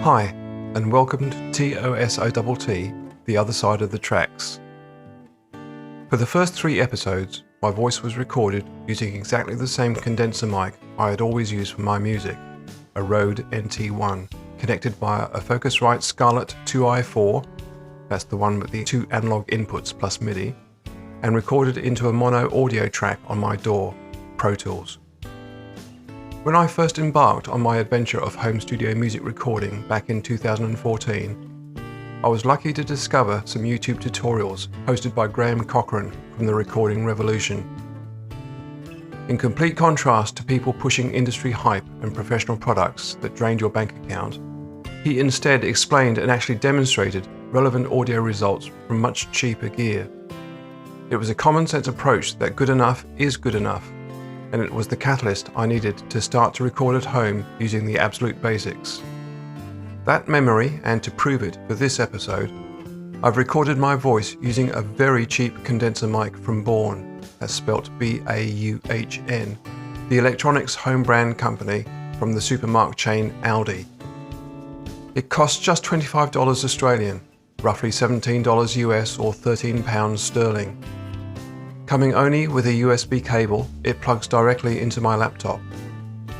Hi, and welcome to TOSOTT, The Other Side of the Tracks. For the first 3 episodes, my voice was recorded using exactly the same condenser mic I had always used for my music, a Rode NT1, connected via a Focusrite Scarlett 2i4, that's the one with the 2 analog inputs plus MIDI, and recorded into a mono audio track on my DAW, Pro Tools. When I first embarked on my adventure of home studio music recording back in 2014, I was lucky to discover some YouTube tutorials hosted by Graham Cochran from the Recording Revolution. In complete contrast to people pushing industry hype and professional products that drained your bank account, he instead explained and actually demonstrated relevant audio results from much cheaper gear. It was a common sense approach that good enough is good enough, and it was the catalyst I needed to start to record at home using the absolute basics. That memory, and to prove it for this episode, I've recorded my voice using a very cheap condenser mic from Born, that's spelt B-A-U-H-N, the electronics home brand company from the supermarket chain Aldi. It costs just $25 Australian, roughly $17 US or £13 sterling. Coming only with a USB cable, it plugs directly into my laptop.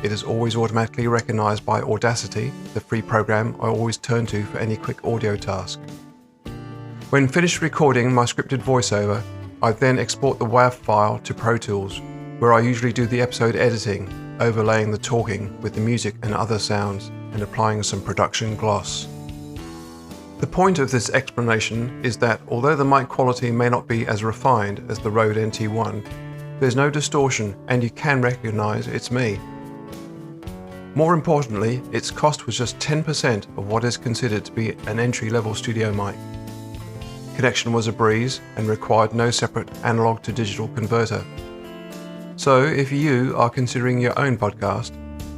It is always automatically recognised by Audacity, the free program I always turn to for any quick audio task. When finished recording my scripted voiceover, I then export the WAV file to Pro Tools, where I usually do the episode editing, overlaying the talking with the music and other sounds, and applying some production gloss. The point of this explanation is that although the mic quality may not be as refined as the Rode NT1, there's no distortion and you can recognise it's me. More importantly, its cost was just 10% of what is considered to be an entry-level studio mic. Connection was a breeze and required no separate analog to digital converter. So if you are considering your own podcast,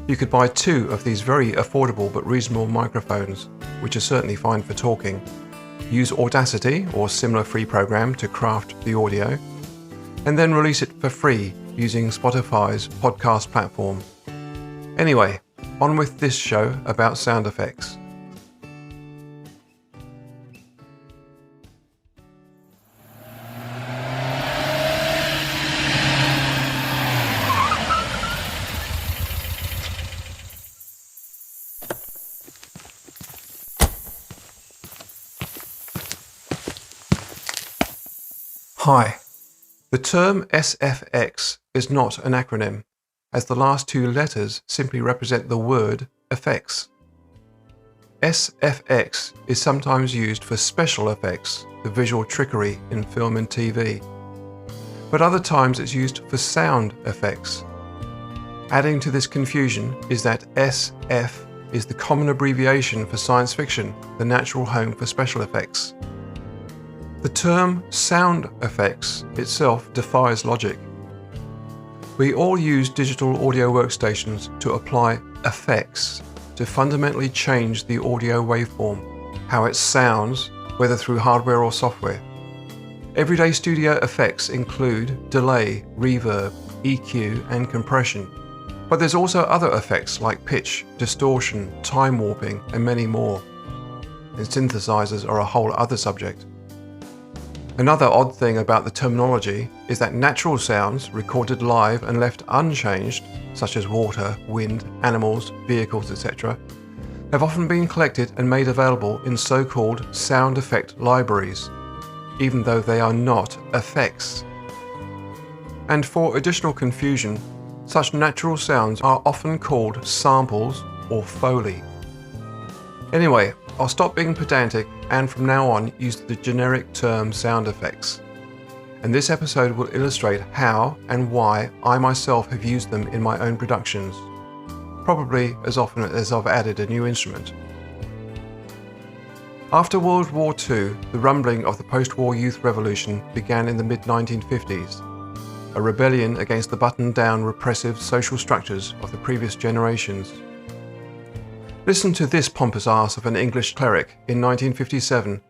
you could buy 2 of these very affordable but reasonable microphones, which are certainly fine for talking. Use Audacity or similar free program to craft the audio, and then release it for free using Spotify's podcast platform. Anyway, on with this show about sound effects. Hi. The term SFX is not an acronym, as the last 2 letters simply represent the word effects. SFX is sometimes used for special effects, the visual trickery in film and TV, but other times it's used for sound effects. Adding to this confusion is that SF is the common abbreviation for science fiction, the natural home for special effects. The term sound effects itself defies logic. We all use digital audio workstations to apply effects to fundamentally change the audio waveform, how it sounds, whether through hardware or software. Everyday studio effects include delay, reverb, EQ, and compression. But there's also other effects like pitch, distortion, time warping, and many more. And synthesizers are a whole other subject. Another odd thing about the terminology is that natural sounds recorded live and left unchanged, such as water, wind, animals, vehicles, etc., have often been collected and made available in so-called sound effect libraries, even though they are not effects. And for additional confusion, such natural sounds are often called samples or Foley. Anyway, I'll stop being pedantic and from now on use the generic term sound effects. And this episode will illustrate how and why I myself have used them in my own productions, probably as often as I've added a new instrument. After World War II, the rumbling of the post-war youth revolution began in the mid-1950s, a rebellion against the buttoned-down repressive social structures of the previous generations. Listen to this pompous ass of an English cleric in 1957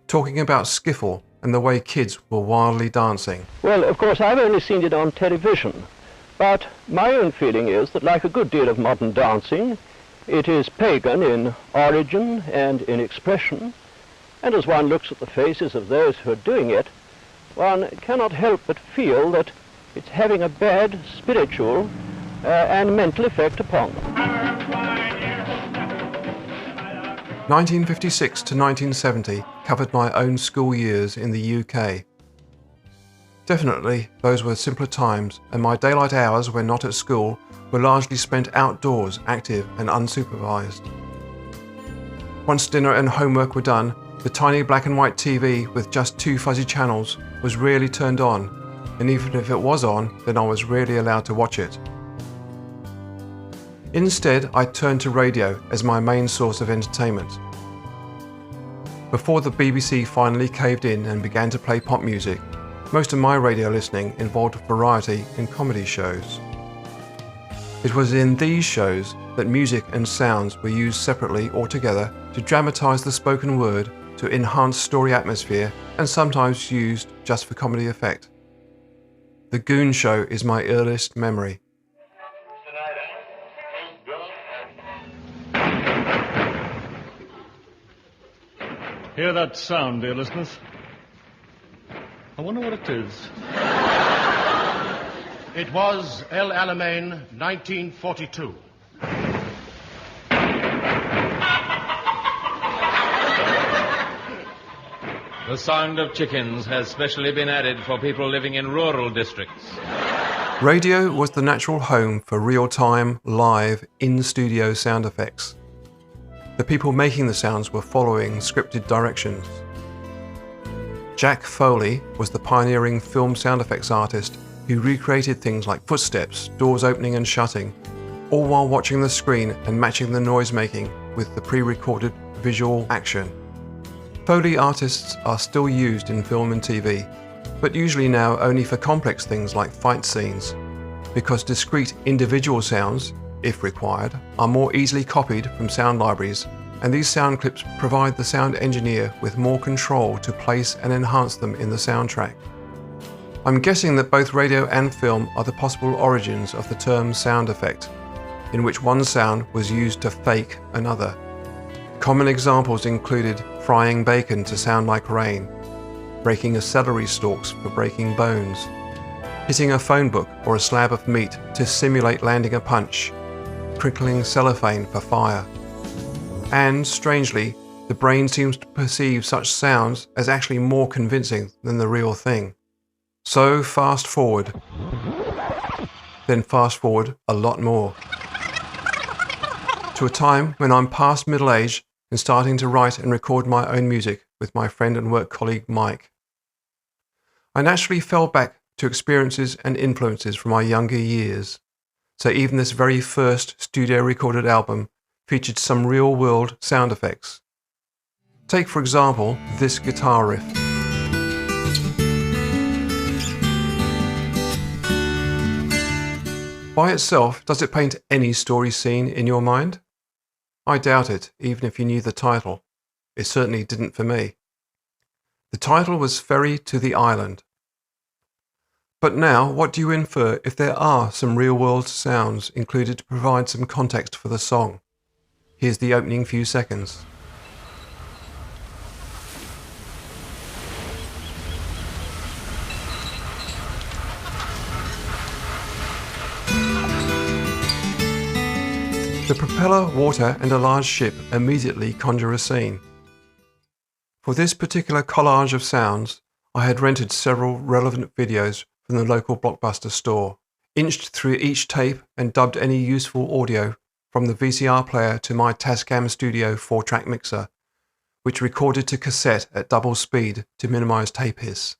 talking about skiffle and the way kids were wildly dancing. Well, of course, I've only seen it on television, but my own feeling is that, like a good deal of modern dancing, It is pagan in origin and in expression, and as one looks at the faces of those who are doing it, one cannot help but feel that it's having a bad spiritual and mental effect upon them. 1956 to 1970 covered my own school years in the UK. Definitely, those were simpler times, and my daylight hours when not at school were largely spent outdoors, active and unsupervised. Once dinner and homework were done, the tiny black and white TV with just 2 fuzzy channels was rarely turned on, and even if it was on, then I was rarely allowed to watch it. Instead, I turned to radio as my main source of entertainment. Before the BBC finally caved in and began to play pop music, most of my radio listening involved variety and comedy shows. It was in these shows that music and sounds were used separately or together to dramatise the spoken word, to enhance story atmosphere, and sometimes used just for comedy effect. The Goon Show is my earliest memory. Hear that sound, dear listeners? I wonder what it is. It was El Alamein, 1942. The sound of chickens has specially been added for people living in rural districts. Radio was the natural home for real-time, live, in-studio sound effects. The people making the sounds were following scripted directions. Jack Foley was the pioneering film sound effects artist who recreated things like footsteps, doors opening and shutting, all while watching the screen and matching the noise making with the pre-recorded visual action. Foley artists are still used in film and TV, but usually now only for complex things like fight scenes, because discrete individual sounds, if required, are more easily copied from sound libraries, and these sound clips provide the sound engineer with more control to place and enhance them in the soundtrack. I'm guessing that both radio and film are the possible origins of the term sound effect, in which one sound was used to fake another. Common examples included frying bacon to sound like rain, breaking a celery stalks for breaking bones, hitting a phone book or a slab of meat to simulate landing a punch, crinkling cellophane for fire. And, strangely, the brain seems to perceive such sounds as actually more convincing than the real thing. So fast forward. Then fast forward a lot more. To a time when I'm past middle age and starting to write and record my own music with my friend and work colleague Mike. I naturally fell back to experiences and influences from my younger years. So even this very first studio recorded album featured some real-world sound effects. Take, for example, this guitar riff. By itself, does it paint any story scene in your mind? I doubt it, even if you knew the title. It certainly didn't for me. The title was Ferry to the Island. But now, what do you infer if there are some real-world sounds included to provide some context for the song? Here's the opening few seconds. The propeller, water, and a large ship immediately conjure a scene. For this particular collage of sounds, I had rented several relevant videos from the local Blockbuster store, inched through each tape and dubbed any useful audio from the VCR player to my Tascam Studio 4-track mixer, which recorded to cassette at double speed to minimize tape hiss.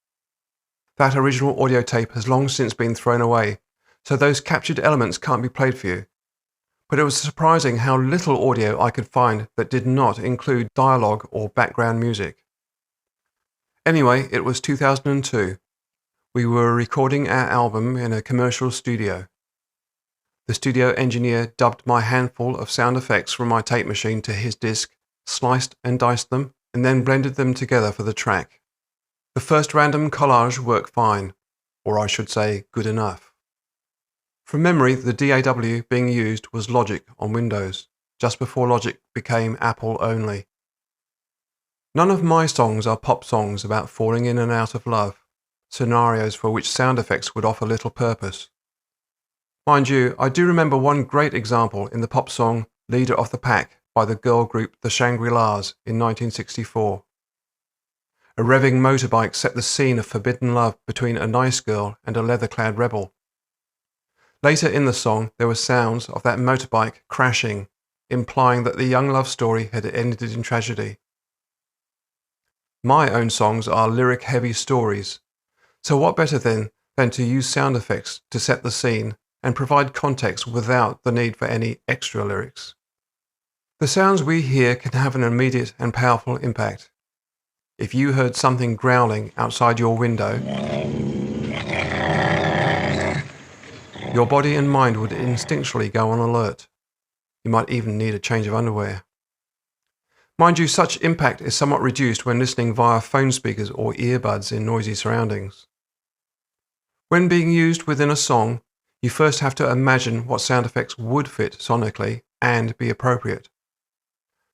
That original audio tape has long since been thrown away, so those captured elements can't be played for you. But it was surprising how little audio I could find that did not include dialogue or background music. Anyway, it was 2002. We were recording our album in a commercial studio. The studio engineer dubbed my handful of sound effects from my tape machine to his disc, sliced and diced them, and then blended them together for the track. The first random collage worked fine, or I should say good enough. From memory, the DAW being used was Logic on Windows. just before Logic became Apple only. None of my songs are pop songs about falling in and out of love, scenarios for which sound effects would offer little purpose. Mind you, I do remember one great example in the pop song Leader of the Pack by the girl group The Shangri-Las in 1964. A revving motorbike set the scene of forbidden love between a nice girl and a leather-clad rebel. Later in the song, there were sounds of that motorbike crashing, implying that the young love story had ended in tragedy. My own songs are lyric-heavy stories, so what better then than to use sound effects to set the scene and provide context without the need for any extra lyrics. The sounds we hear can have an immediate and powerful impact. If you heard something growling outside your window, your body and mind would instinctually go on alert. You might even need a change of underwear. Mind you, such impact is somewhat reduced when listening via phone speakers or earbuds in noisy surroundings. When being used within a song, you first have to imagine what sound effects would fit sonically and be appropriate.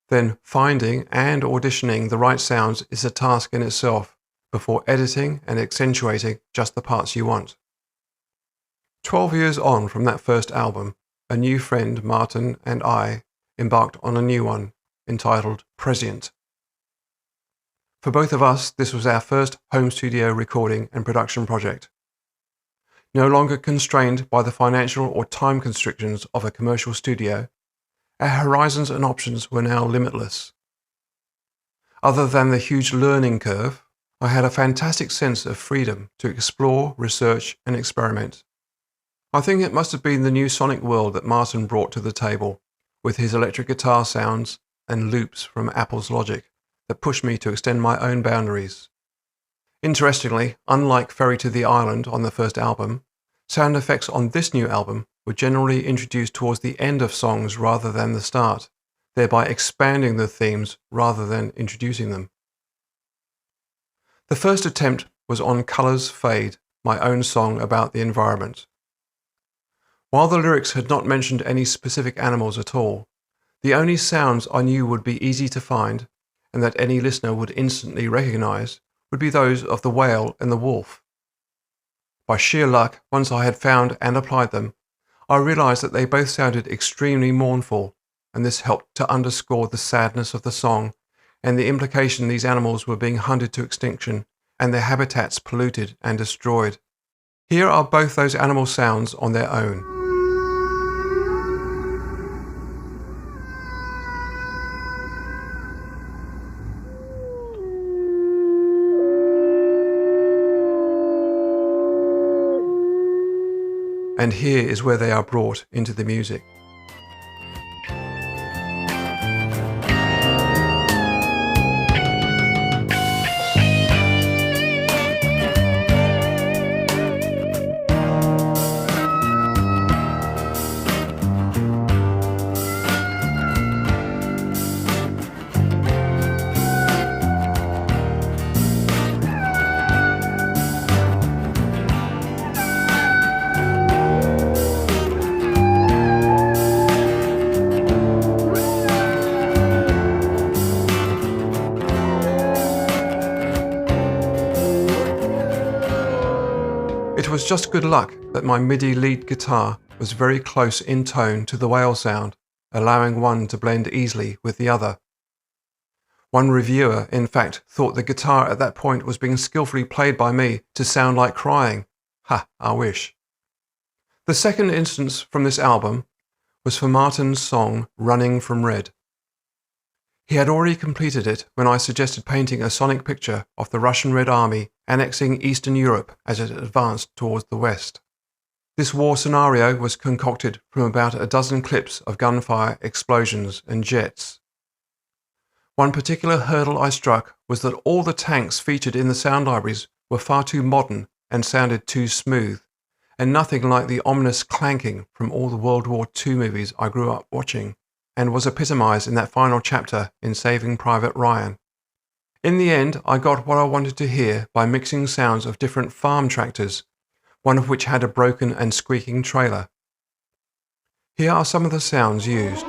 Then finding and auditioning the right sounds is a task in itself before editing and accentuating just the parts you want. 12 years on from that first album, a new friend, Martin, and I embarked on a new one entitled Prescient. For both of us, this was our first home studio recording and production project. No longer constrained by the financial or time constrictions of a commercial studio, our horizons and options were now limitless. Other than the huge learning curve, I had a fantastic sense of freedom to explore, research, and experiment. I think it must have been the new sonic world that Martin brought to the table, with his electric guitar sounds and loops from Apple's Logic, that pushed me to extend my own boundaries. Interestingly, unlike Ferry to the Island on the first album, sound effects on this new album were generally introduced towards the end of songs rather than the start, thereby expanding the themes rather than introducing them. The first attempt was on Colours Fade, my own song about the environment. While the lyrics had not mentioned any specific animals at all, the only sounds I knew would be easy to find and that any listener would instantly recognize would be those of the whale and the wolf. By sheer luck, once I had found and applied them, I realized that they both sounded extremely mournful, and this helped to underscore the sadness of the song and the implication these animals were being hunted to extinction and their habitats polluted and destroyed. Here are both those animal sounds on their own. And here is where they are brought into the music. It was just good luck that my MIDI lead guitar was very close in tone to the whale sound, allowing one to blend easily with the other. One reviewer, in fact, thought the guitar at that point was being skillfully played by me to sound like crying. Ha, I wish. The second instance from this album was for Martin's song Running from Red. He had already completed it when I suggested painting a sonic picture of the Russian Red Army annexing Eastern Europe as it advanced towards the west. This war scenario was concocted from about a dozen clips of gunfire, explosions, and jets. One particular hurdle I struck was that all the tanks featured in the sound libraries were far too modern and sounded too smooth, and nothing like the ominous clanking from all the World War II movies I grew up watching, and was epitomized in that final chapter in Saving Private Ryan. In the end, I got what I wanted to hear by mixing sounds of different farm tractors, one of which had a broken and squeaking trailer. Here are some of the sounds used.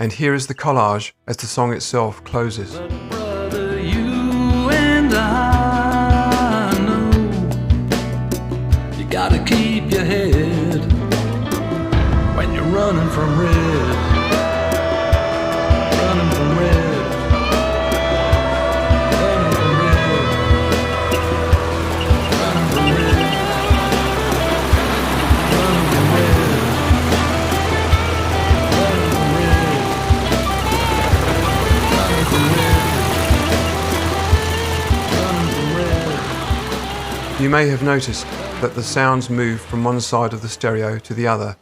And here is the collage as the song itself closes. But brother, you and I know you gotta keep your head when you're running from red. Running from red. Running from red. Running from red. Running from red. Running from red. Running from red. Running from red. You may have noticed that the sounds move from one side of the stereo to the other,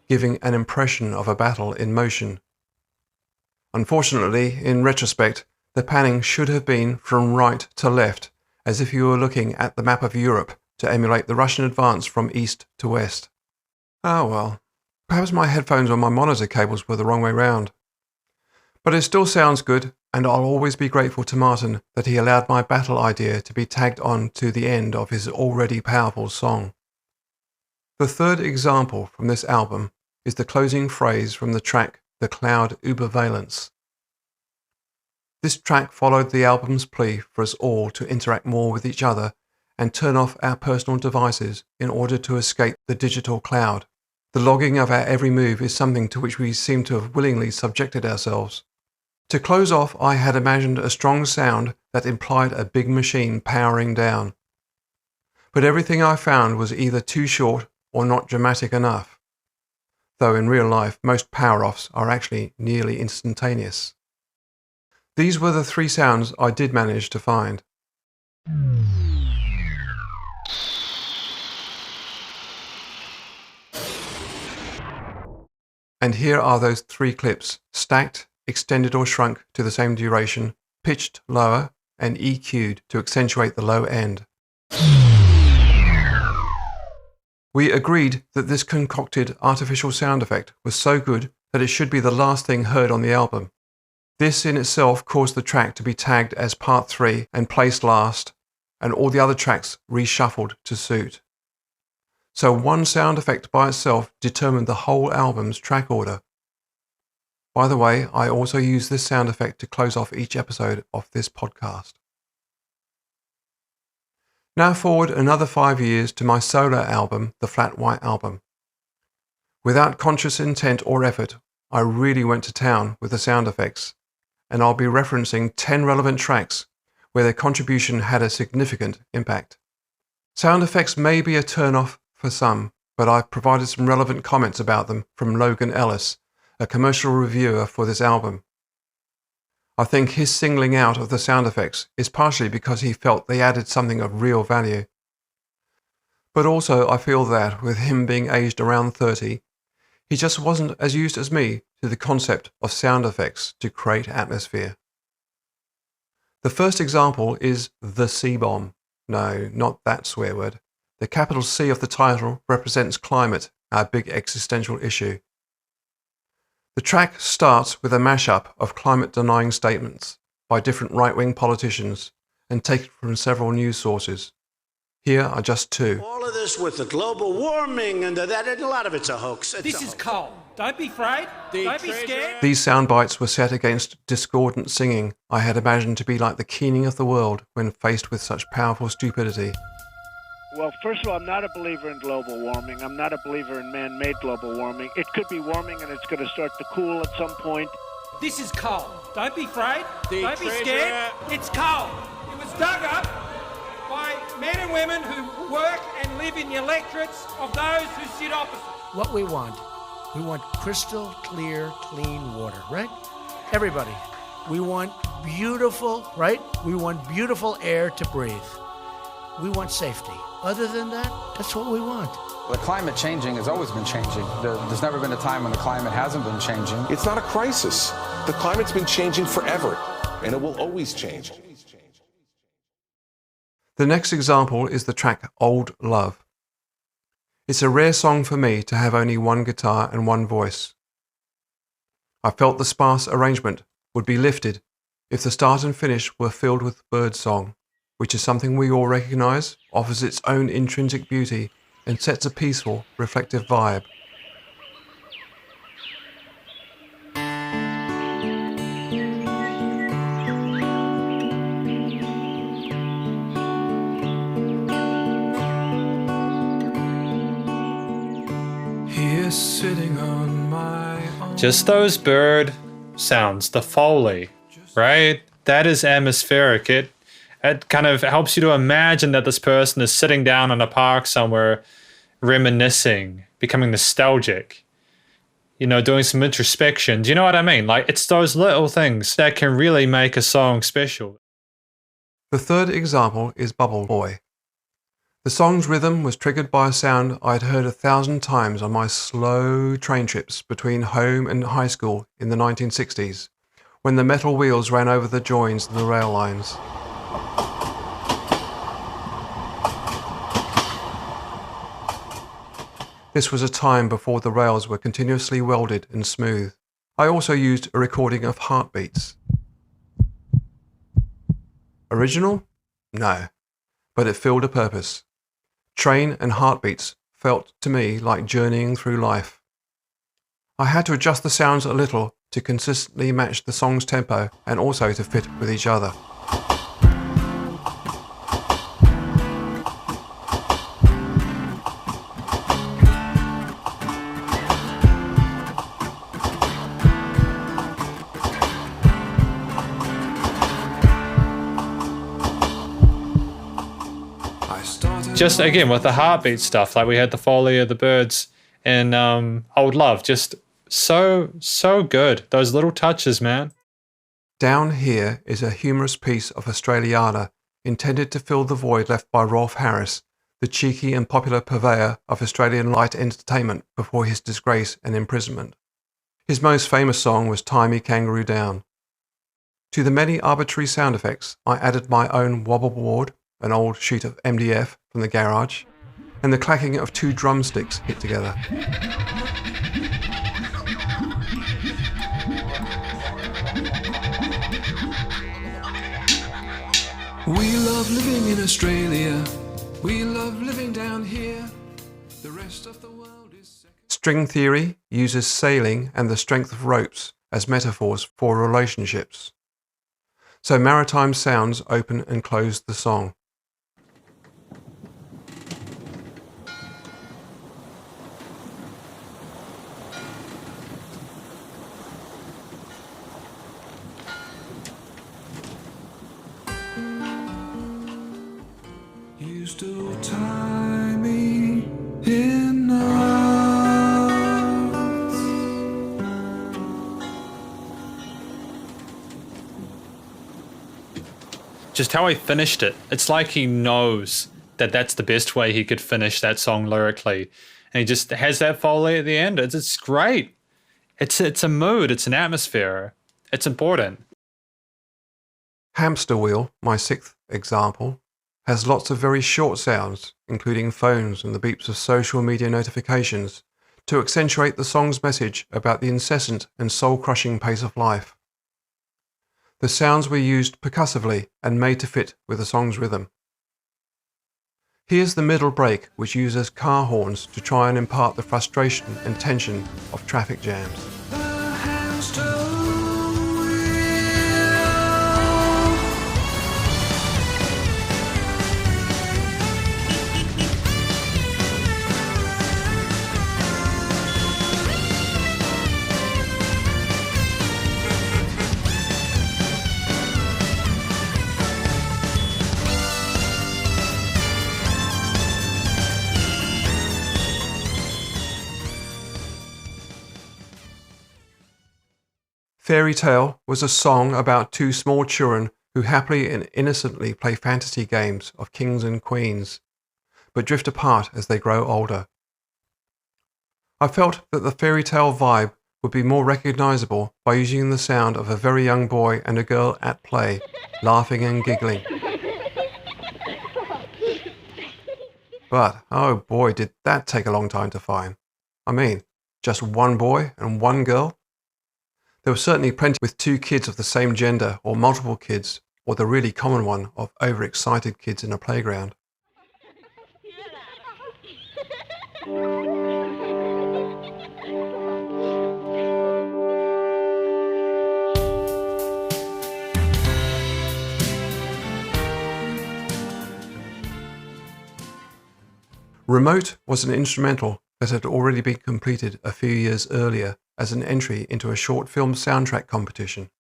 giving an impression of a battle in motion. Unfortunately, in retrospect, the panning should have been from right to left, as if you were looking at the map of Europe to emulate the Russian advance from east to west. Ah well, perhaps my headphones or my monitor cables were the wrong way round. But it still sounds good, and I'll always be grateful to Martin that he allowed my battle idea to be tagged on to the end of his already powerful song. The third example from this album is the closing phrase from the track The Cloud Übervalence. This track followed the album's plea for us all to interact more with each other and turn off our personal devices in order to escape the digital cloud. The logging of our every move is something to which we seem to have willingly subjected ourselves. To close off, I had imagined a strong sound that implied a big machine powering down. But everything I found was either too short or not dramatic enough. Though in real life, most power-offs are actually nearly instantaneous. These were the three sounds I did manage to find. And here are those three clips, stacked, extended or shrunk to the same duration, pitched lower, and EQ'd to accentuate the low end. We agreed that this concocted artificial sound effect was so good that it should be the last thing heard on the album. This in itself caused the track to be tagged as part 3 and placed last, and all the other tracks reshuffled to suit. So one sound effect by itself determined the whole album's track order. By the way, I also use this sound effect to close off each episode of this podcast. Now forward another 5 years to my solo album, The Flat White Album. Without conscious intent or effort, I really went to town with the sound effects, and I'll be referencing 10 relevant tracks where their contribution had a significant impact. Sound effects may be a turn-off for some, but I've provided some relevant comments about them from Logan Ellis, a commercial reviewer for this album. I think his singling out of the sound effects is partially because he felt they added something of real value. But also I feel that, with him being aged around 30, he just wasn't as used as me to the concept of sound effects to create atmosphere. The first example is the C-bomb. No, not that swear word. The capital C of the title represents climate, our big existential issue. The track starts with a mashup of climate-denying statements by different right-wing politicians and taken from several news sources. Here are just two. All of this with the global warming and that, and a lot of it's a hoax. This is coal. Don't be afraid. Don't be scared. These sound bites were set against discordant singing I had imagined to be like the keening of the world when faced with such powerful stupidity. Well, first of all, I'm not a believer in global warming. I'm not a believer in man-made global warming. It could be warming and it's going to start to cool at some point. This is coal. Don't be afraid. Don't be scared. It's coal. It was dug up by men and women who work and live in the electorates of those who sit opposite. What we want crystal clear, clean water, right? Everybody. We want beautiful, right? We want beautiful air to breathe. We want safety. Other than that, that's what we want. The climate changing has always been changing. There's never been a time when the climate hasn't been changing. It's not a crisis. The climate's been changing forever, and it will always change. The next example is the track Old Love. It's a rare song for me to have only one guitar and one voice. I felt the sparse arrangement would be lifted if the start and finish were filled with birdsong, which is something we all recognise, offers its own intrinsic beauty, and sets a peaceful, reflective vibe. sitting on my arm. Just those bird sounds, the Foley, right? That is atmospheric. It kind of helps you to imagine that this person is sitting down in a park somewhere, reminiscing, becoming nostalgic, you know, doing some introspection. Do you know what I mean? Like, it's those little things that can really make a song special. The third example is Bubble Boy. The song's rhythm was triggered by a sound I had heard 1,000 times on my slow train trips between home and high school in the 1960s, when the metal wheels ran over the joins and the rail lines. This was a time before the rails were continuously welded and smooth. I also used a recording of heartbeats. Original? No, but it filled a purpose. Train and heartbeats felt to me like journeying through life. I had to adjust the sounds a little to consistently match the song's tempo and also to fit with each other. Just again with the heartbeat stuff, like we had the Foley of the birds and Old Love, just so good. Those little touches, man. Down Here is a humorous piece of Australiana intended to fill the void left by Rolf Harris, the cheeky and popular purveyor of Australian light entertainment before his disgrace and imprisonment. His most famous song was Tie Me Kangaroo Down. To the many arbitrary sound effects, I added my own wobble board, an old sheet of MDF from the garage, and the clacking of 2 drumsticks hit together. We love living in Australia. We love living down here. The rest of the world is second. String theory uses sailing and the strength of ropes as metaphors for relationships. So maritime sounds open and close the song. Used to tie me in knots. Just how he finished it. It's like he knows that that's the best way he could finish that song lyrically. And he just has that Foley at the end. It's great. It's a mood. It's an atmosphere. It's important. Hamster Wheel, my 6th example, has lots of very short sounds, including phones and the beeps of social media notifications, to accentuate the song's message about the incessant and soul-crushing pace of life. The sounds were used percussively and made to fit with the song's rhythm. Here's the middle break, which uses car horns to try and impart the frustration and tension of traffic jams. Fairy Tale was a song about 2 small children who happily and innocently play fantasy games of kings and queens, but drift apart as they grow older. I felt that the fairy tale vibe would be more recognizable by using the sound of a very young boy and a girl at play, laughing and giggling. But, oh boy, did that take a long time to find. I mean, just one boy and one girl? There were certainly plenty with 2 kids of the same gender, or multiple kids, or the really common one of overexcited kids in a playground. Remote was an instrumental that had already been completed a few years earlier as an entry into a short film soundtrack competition.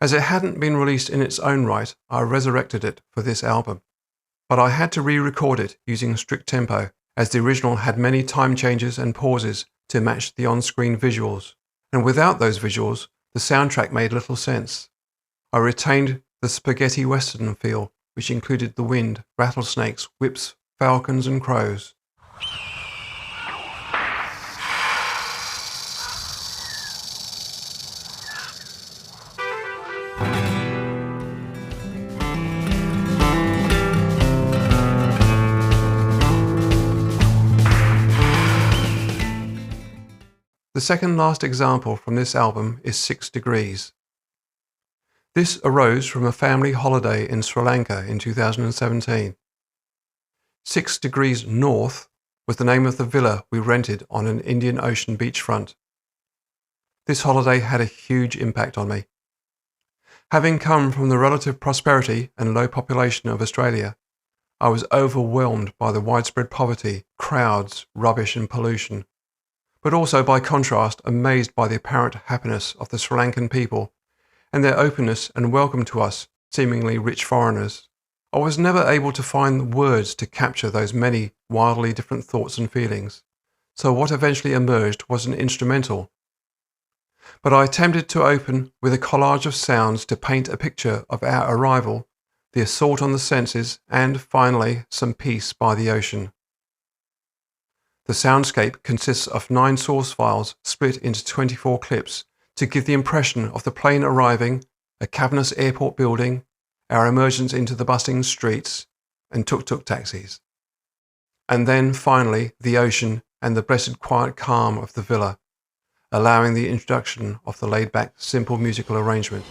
As it hadn't been released in its own right, I resurrected it for this album. But I had to re-record it using strict tempo, as the original had many time changes and pauses to match the on-screen visuals, and without those visuals, the soundtrack made little sense. I retained the spaghetti western feel, which included the wind, rattlesnakes, whips, falcons and crows. The second last example from this album is 6 Degrees. This arose from a family holiday in Sri Lanka in 2017. 6 Degrees North was the name of the villa we rented on an Indian Ocean beachfront. This holiday had a huge impact on me. Having come from the relative prosperity and low population of Australia, I was overwhelmed by the widespread poverty, crowds, rubbish and pollution, but also by contrast amazed by the apparent happiness of the Sri Lankan people and their openness and welcome to us, seemingly rich foreigners. I was never able to find words to capture those many wildly different thoughts and feelings, so what eventually emerged was an instrumental. But I attempted to open with a collage of sounds to paint a picture of our arrival, the assault on the senses, and, finally, some peace by the ocean. The soundscape consists of 9 source files split into 24 clips to give the impression of the plane arriving, a cavernous airport building, our emergence into the bustling streets, and tuk-tuk taxis. And then, finally, the ocean and the blessed quiet calm of the villa, allowing the introduction of the laid-back, simple musical arrangement.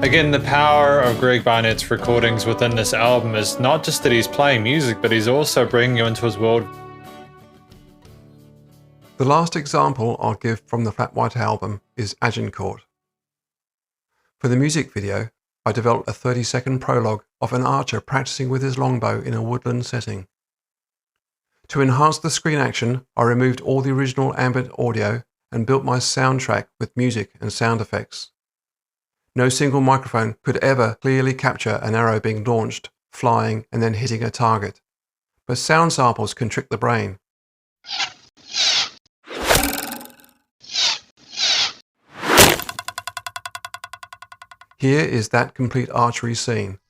Again, the power of Greg Barnett's recordings within this album is not just that he's playing music, but he's also bringing you into his world. The last example I'll give from the Flat White album is Agincourt. For the music video, I developed a 30-second prologue of an archer practicing with his longbow in a woodland setting. To enhance the screen action, I removed all the original ambient audio and built my soundtrack with music and sound effects. No single microphone could ever clearly capture an arrow being launched, flying, and then hitting a target. But sound samples can trick the brain. Here is that complete archery scene.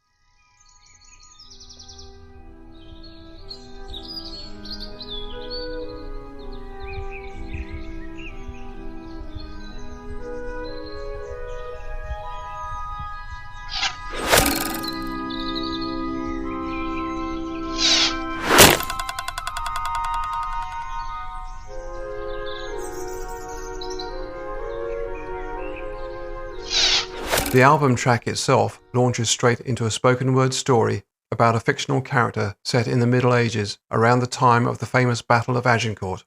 The album track itself launches straight into a spoken word story about a fictional character set in the Middle Ages around the time of the famous Battle of Agincourt.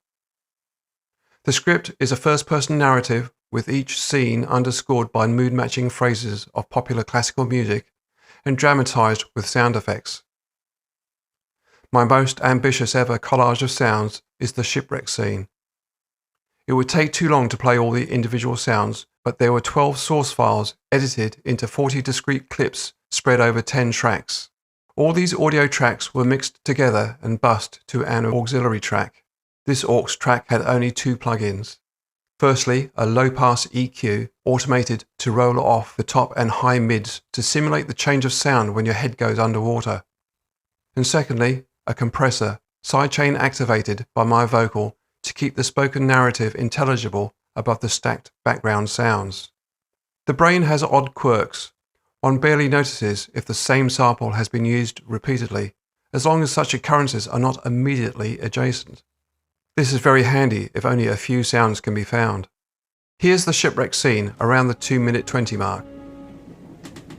The script is a first-person narrative with each scene underscored by mood-matching phrases of popular classical music and dramatized with sound effects. My most ambitious ever collage of sounds is the shipwreck scene. It would take too long to play all the individual sounds, but there were 12 source files edited into 40 discrete clips spread over 10 tracks. All these audio tracks were mixed together and bussed to an auxiliary track. This aux track had only two plugins. Firstly, a low-pass EQ automated to roll off the top and high mids to simulate the change of sound when your head goes underwater. And secondly, a compressor, sidechain activated by my vocal to keep the spoken narrative intelligible above the stacked background sounds. The brain has odd quirks. One barely notices if the same sample has been used repeatedly, as long as such occurrences are not immediately adjacent. This is very handy if only a few sounds can be found. Here's the shipwreck scene around the 2-minute 20 mark.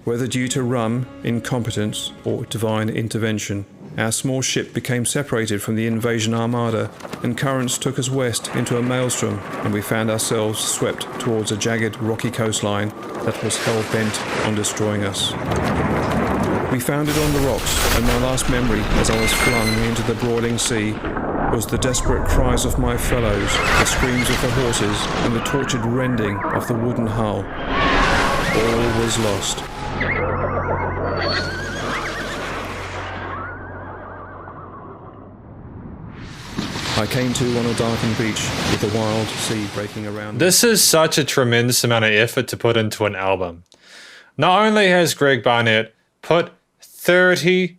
Whether due to rum, incompetence, or divine intervention, our small ship became separated from the invasion armada, and currents took us west into a maelstrom, and we found ourselves swept towards a jagged, rocky coastline that was hell-bent on destroying us. We foundered on the rocks, and my last memory as I was flung into the broiling sea was the desperate cries of my fellows, the screams of the horses, and the tortured rending of the wooden hull. All was lost. I came to on a darkened beach with the wild sea breaking around. This is such a tremendous amount of effort to put into an album. Not only has Greg Barnett put 30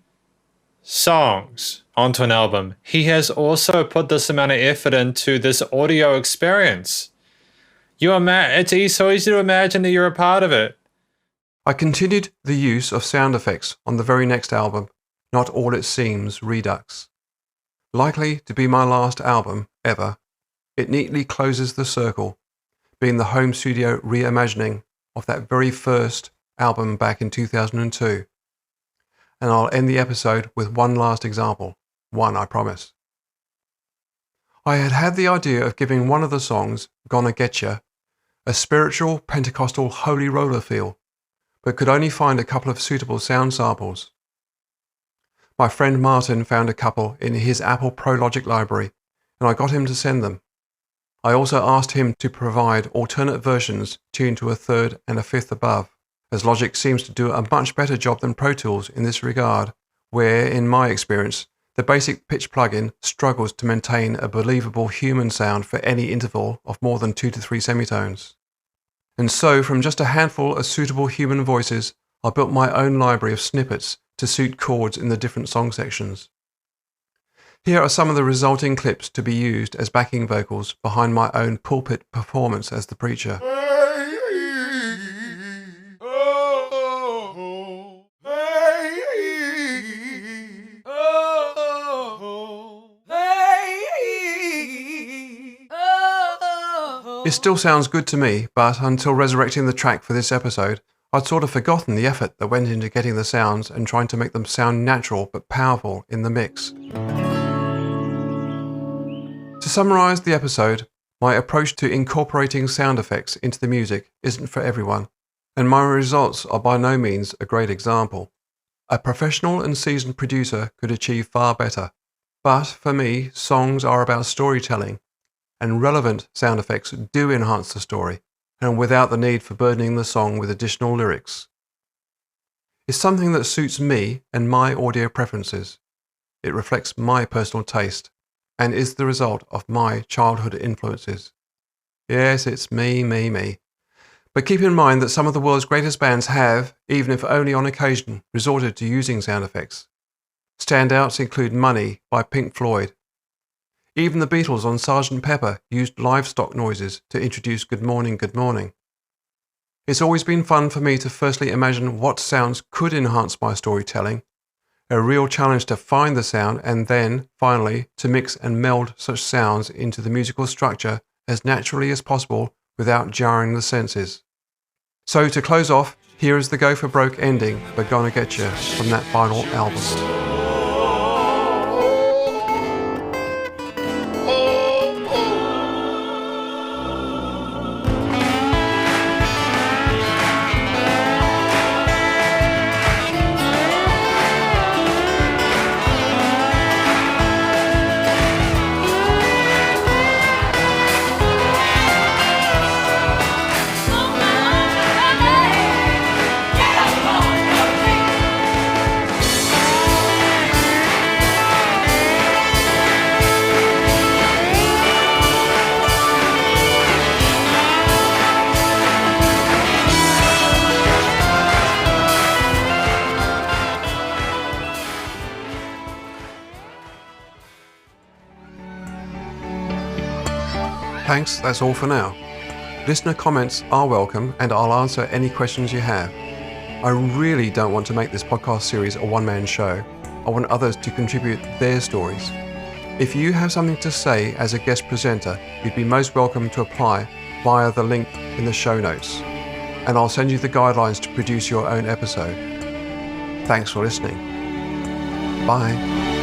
songs onto an album, he has also put this amount of effort into this audio experience. It's so easy to imagine that you're a part of it. I continued the use of sound effects on the very next album, Not All It Seems Redux. Likely to be my last album ever, it neatly closes the circle, being the home studio reimagining of that very first album back in 2002. And I'll end the episode with one last example. One, I promise. I had the idea of giving one of the songs, Gonna Getcha, a spiritual Pentecostal holy roller feel, but could only find a couple of suitable sound samples. My friend Martin found a couple in his Apple Pro Logic library, and I got him to send them. I also asked him to provide alternate versions tuned to a third and a fifth above, as Logic seems to do a much better job than Pro Tools in this regard, where, in my experience, the basic pitch plugin struggles to maintain a believable human sound for any interval of more than 2 to 3 semitones. And so, from just a handful of suitable human voices, I built my own library of snippets to suit chords in the different song sections. Here are some of the resulting clips to be used as backing vocals behind my own pulpit performance as the preacher. It still sounds good to me, but until resurrecting the track for this episode, I'd sort of forgotten the effort that went into getting the sounds and trying to make them sound natural but powerful in the mix. To summarise the episode, my approach to incorporating sound effects into the music isn't for everyone, and my results are by no means a great example. A professional and seasoned producer could achieve far better, but for me, songs are about storytelling, and relevant sound effects do enhance the story, and without the need for burdening the song with additional lyrics. It's something that suits me and my audio preferences. It reflects my personal taste, and is the result of my childhood influences. Yes, it's me. But keep in mind that some of the world's greatest bands have, even if only on occasion, resorted to using sound effects. Standouts include Money by Pink Floyd. Even the Beatles on Sgt. Pepper used livestock noises to introduce Good Morning, Good Morning. It's always been fun for me to firstly imagine what sounds could enhance my storytelling, a real challenge to find the sound, and then, finally, to mix and meld such sounds into the musical structure as naturally as possible without jarring the senses. So to close off, here is the Go for Broke ending for Gonna Getcha from that final album. Thanks, that's all for now. Listener comments are welcome, and I'll answer any questions you have. I really don't want to make this podcast series a one-man show. I want others to contribute their stories. If you have something to say as a guest presenter, you'd be most welcome to apply via the link in the show notes, and I'll send you the guidelines to produce your own episode. Thanks for listening. Bye.